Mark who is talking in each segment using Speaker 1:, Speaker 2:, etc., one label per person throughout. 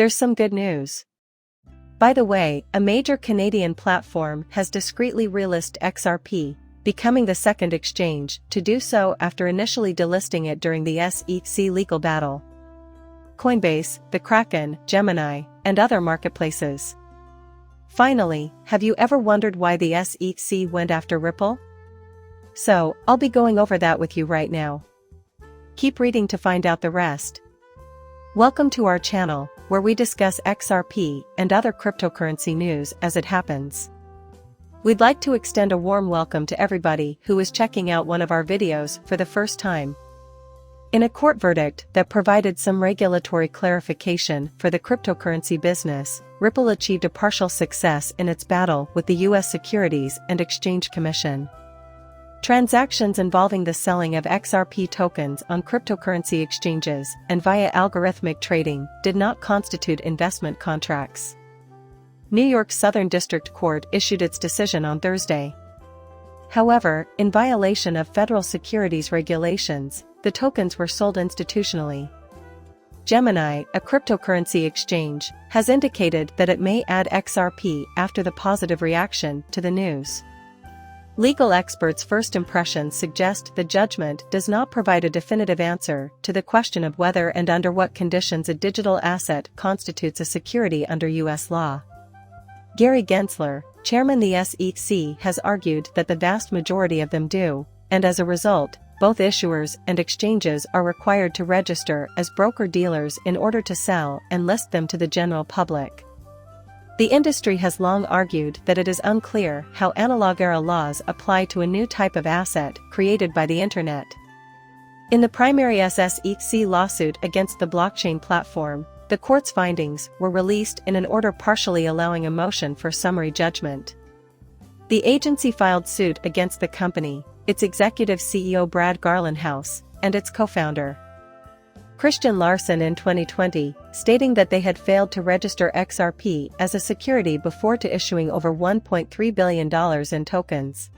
Speaker 1: there's some good news. By the way, a major Canadian platform has discreetly relisted XRP, becoming the second exchange to do so after initially delisting it during the SEC legal battle. Coinbase, the Kraken, Gemini, and other marketplaces. Finally, have you ever wondered why the SEC went after Ripple? So, I'll be going over that with you right now. Keep reading to find out the rest. Welcome to our channel, where we discuss XRP and other cryptocurrency news as it happens. We'd like to extend a warm welcome to everybody who is checking out one of our videos for the first time. In a court verdict that provided some regulatory clarification for the cryptocurrency business, Ripple achieved a partial success in its battle with the U.S. Securities and Exchange Commission. Transactions involving the selling of XRP tokens on cryptocurrency exchanges and via algorithmic trading did not constitute investment contracts. New York's Southern District Court issued its decision on Thursday. However, in violation of federal securities regulations, the tokens were sold institutionally. Gemini, a cryptocurrency exchange, has indicated that it may add XRP after the positive reaction to the news. Legal experts' first impressions suggest the judgment does not provide a definitive answer to the question of whether and under what conditions a digital asset constitutes a security under U.S. law. Gary Gensler, chairman of the SEC, has argued that the vast majority of them do, and as a result, both issuers and exchanges are required to register as broker-dealers in order to sell and list them to the general public. The industry has long argued that it is unclear how analog-era laws apply to a new type of asset created by the Internet. In the primary SEC lawsuit against the blockchain platform, the court's findings were released in an order partially allowing a motion for summary judgment. The agency filed suit against the company, its executive CEO Brad Garlinghouse, and its co-founder, Christian Larson, in 2020, stating that they had failed to register XRP as a security before to issuing over $1.3 billion in tokens.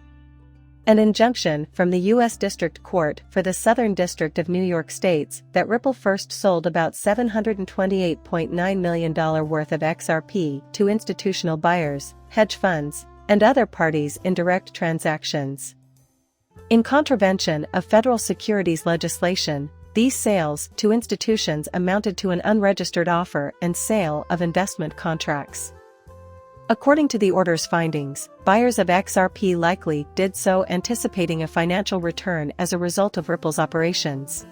Speaker 1: An injunction from the U.S. District Court for the Southern District of New York states that Ripple first sold about $728.9 million worth of XRP to institutional buyers, hedge funds, and other parties in direct transactions. In contravention of federal securities legislation, these sales to institutions amounted to an unregistered offer and sale of investment contracts. According to the order's findings, buyers of XRP likely did so anticipating a financial return as a result of Ripple's operations.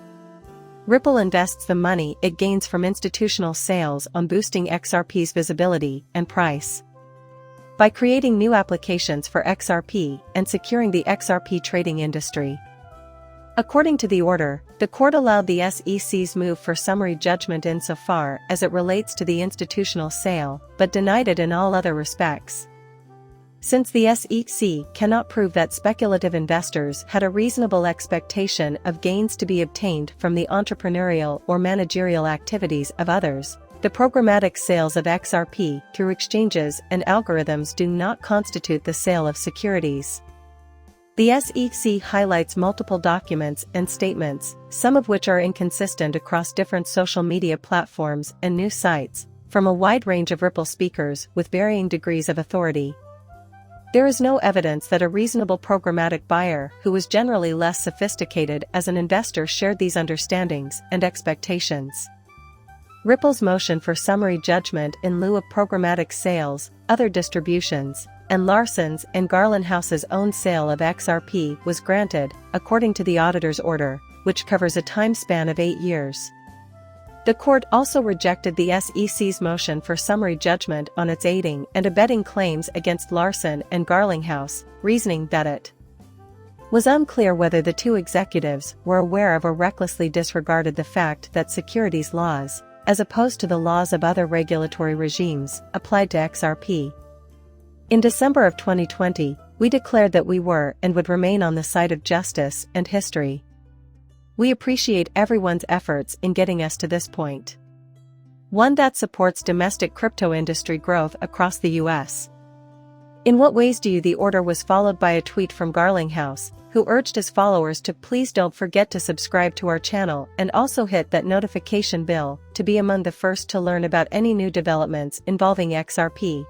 Speaker 1: Ripple invests the money it gains from institutional sales on boosting XRP's visibility and price. By creating new applications for XRP and securing the XRP trading industry. According to the order, the court allowed the SEC's move for summary judgment insofar as it relates to the institutional sale, but denied it in all other respects. Since the SEC cannot prove that speculative investors had a reasonable expectation of gains to be obtained from the entrepreneurial or managerial activities of others, the programmatic sales of XRP through exchanges and algorithms do not constitute the sale of securities. The SEC highlights multiple documents and statements, some of which are inconsistent across different social media platforms and news sites, from a wide range of Ripple speakers with varying degrees of authority. There is no evidence that a reasonable programmatic buyer who was generally less sophisticated as an investor shared these understandings and expectations. Ripple's motion for summary judgment in lieu of programmatic sales, other distributions, and Larson's and Garlinghouse's own sale of XRP was granted, according to the auditor's order, which covers a time span of 8 years. The court also rejected the SEC's motion for summary judgment on its aiding and abetting claims against Larson and Garlinghouse, reasoning that it was unclear whether the two executives were aware of or recklessly disregarded the fact that securities laws, as opposed to the laws of other regulatory regimes, applied to XRP. In December of 2020, we declared that we were and would remain on the side of justice and history. We appreciate everyone's efforts in getting us to this point. One that supports domestic crypto industry growth across the U.S. In what ways do you? The order was followed by a tweet from Garlinghouse, who urged his followers to please don't forget to subscribe to our channel and also hit that notification bell to be among the first to learn about any new developments involving XRP.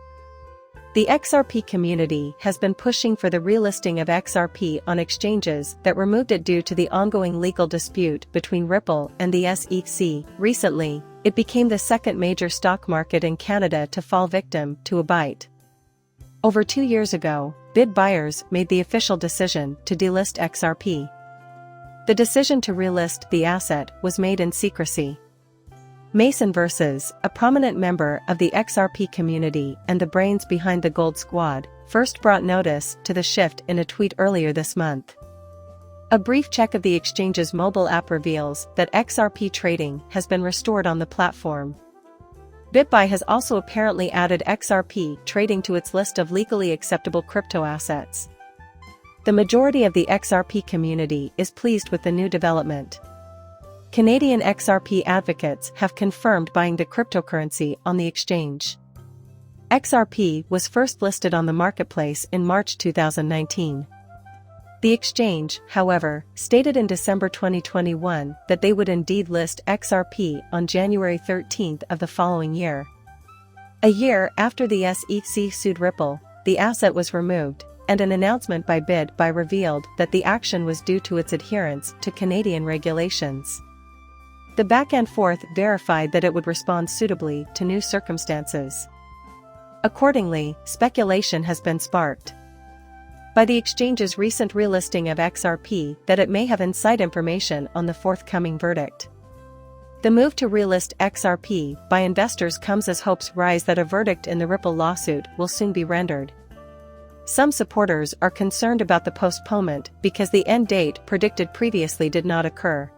Speaker 1: The XRP community has been pushing for the relisting of XRP on exchanges that removed it due to the ongoing legal dispute between Ripple and the SEC. Recently, it became the second major stock market in Canada to fall victim to a bite. Over 2 years ago, bid buyers made the official decision to delist XRP. The decision to relist the asset was made in secrecy. Mason vs., a prominent member of the XRP community and the brains behind the Gold Squad, first brought notice to the shift in a tweet earlier this month. A brief check of the exchange's mobile app reveals that XRP trading has been restored on the platform. BitBuy has also apparently added XRP trading to its list of legally acceptable crypto assets. The majority of the XRP community is pleased with the new development. Canadian XRP advocates have confirmed buying the cryptocurrency on the exchange. XRP was first listed on the marketplace in March 2019. The exchange, however, stated in December 2021 that they would indeed list XRP on January 13 of the following year. A year after the SEC sued Ripple, the asset was removed, and an announcement by BitBuy revealed that the action was due to its adherence to Canadian regulations. The back-and-forth verified that it would respond suitably to new circumstances. Accordingly, speculation has been sparked by the exchange's recent relisting of XRP that it may have inside information on the forthcoming verdict. The move to relist XRP by investors comes as hopes rise that a verdict in the Ripple lawsuit will soon be rendered. Some supporters are concerned about the postponement because the end date predicted previously did not occur.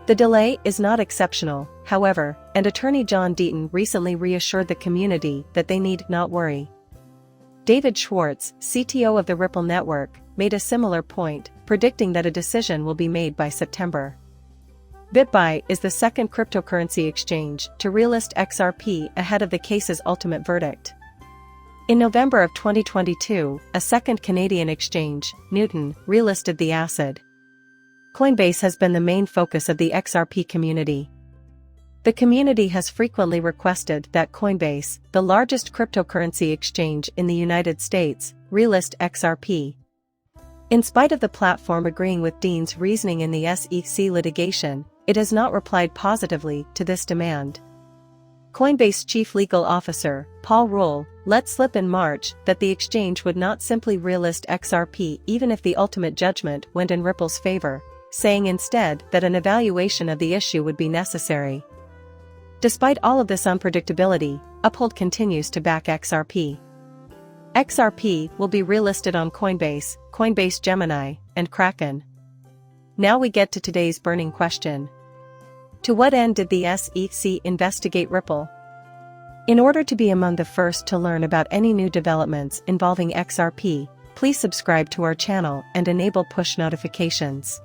Speaker 1: The delay is not exceptional, however, and attorney John Deaton recently reassured the community that they need not worry. David Schwartz, CTO of the Ripple network, made a similar point, predicting that a decision will be made by September. BitBuy is the second cryptocurrency exchange to relist XRP ahead of the case's ultimate verdict. In November of 2022, a second Canadian exchange, Newton, relisted the asset. Coinbase has been the main focus of the XRP community. The community has frequently requested that Coinbase, the largest cryptocurrency exchange in the United States, relist XRP. In spite of the platform agreeing with Dean's reasoning in the SEC litigation, it has not replied positively to this demand. Coinbase Chief Legal Officer, Paul Rohl, let slip in March that the exchange would not simply relist XRP even if the ultimate judgment went in Ripple's favor, saying instead that an evaluation of the issue would be necessary. Despite all of this unpredictability, Uphold continues to back XRP. XRP will be relisted on Coinbase, Coinbase Gemini, and Kraken. Now we get to today's burning question. To what end did the SEC investigate Ripple? In order to be among the first to learn about any new developments involving XRP, please subscribe to our channel and enable push notifications.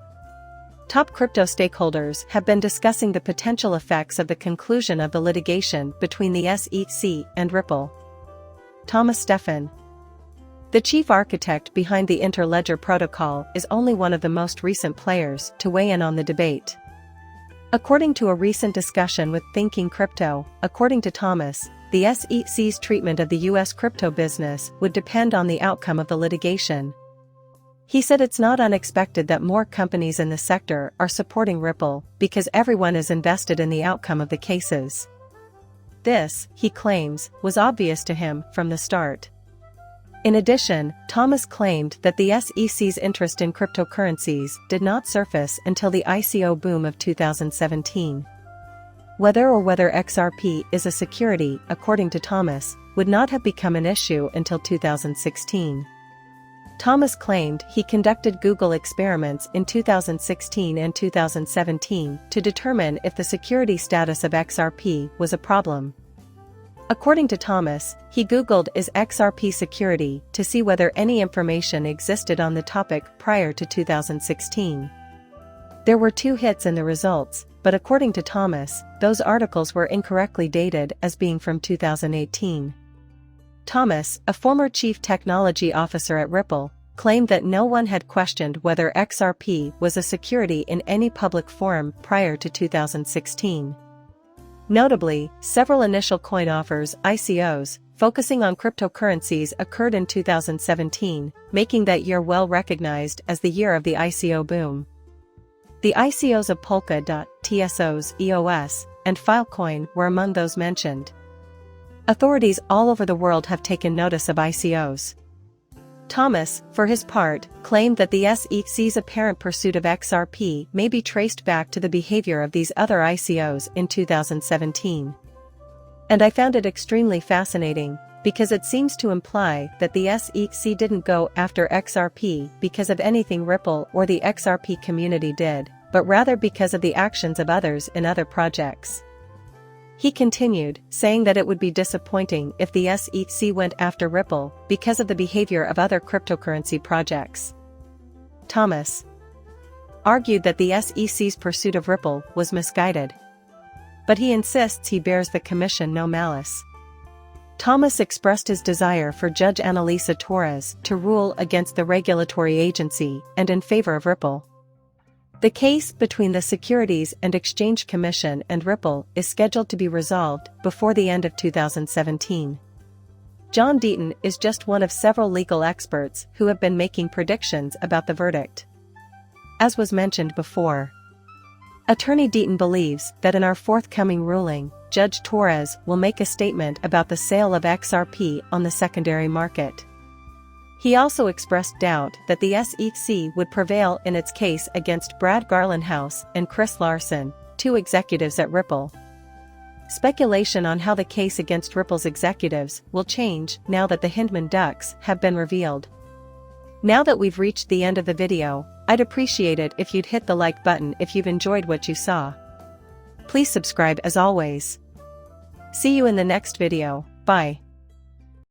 Speaker 1: Top crypto stakeholders have been discussing the potential effects of the conclusion of the litigation between the SEC and Ripple. Thomas Stephan, the chief architect behind the Interledger protocol, is only one of the most recent players to weigh in on the debate. According to a recent discussion with Thinking Crypto, according to Thomas, the SEC's treatment of the U.S. crypto business would depend on the outcome of the litigation. He said it's not unexpected that more companies in the sector are supporting Ripple because everyone is invested in the outcome of the cases. This, he claims, was obvious to him from the start. In addition, Thomas claimed that the SEC's interest in cryptocurrencies did not surface until the ICO boom of 2017. Whether XRP is a security, according to Thomas, would not have become an issue until 2016. Thomas claimed he conducted Google experiments in 2016 and 2017 to determine if the security status of XRP was a problem. According to Thomas, he Googled "is XRP security" to see whether any information existed on the topic prior to 2016. There were 2 hits in the results, but according to Thomas, those articles were incorrectly dated as being from 2018. Thomas, a former chief technology officer at Ripple, claimed that no one had questioned whether XRP was a security in any public forum prior to 2016. Notably, several initial coin offers (ICOs) focusing on cryptocurrencies occurred in 2017, making that year well recognized as the year of the ICO boom. The ICOs of Polkadot, TSOs, EOS, and Filecoin were among those mentioned. Authorities all over the world have taken notice of ICOs. Thomas, for his part, claimed that the SEC's apparent pursuit of XRP may be traced back to the behavior of these other ICOs in 2017. And I found it extremely fascinating, because it seems to imply that the SEC didn't go after XRP because of anything Ripple or the XRP community did, but rather because of the actions of others in other projects. He continued, saying that it would be disappointing if the SEC went after Ripple because of the behavior of other cryptocurrency projects. Thomas argued that the SEC's pursuit of Ripple was misguided. But he insists he bears the commission no malice. Thomas expressed his desire for Judge Annalisa Torres to rule against the regulatory agency and in favor of Ripple. The case between the Securities and Exchange Commission and Ripple is scheduled to be resolved before the end of 2017. John Deaton is just one of several legal experts who have been making predictions about the verdict. As was mentioned before, Attorney Deaton believes that in our forthcoming ruling, Judge Torres will make a statement about the sale of XRP on the secondary market. He also expressed doubt that the SEC would prevail in its case against Brad Garlinghouse and Chris Larsen, two executives at Ripple. Speculation on how the case against Ripple's executives will change now that the Hindman Ducks have been revealed. Now that we've reached the end of the video, I'd appreciate it if you'd hit the like button if you've enjoyed what you saw. Please subscribe as always. See you in the next video. Bye.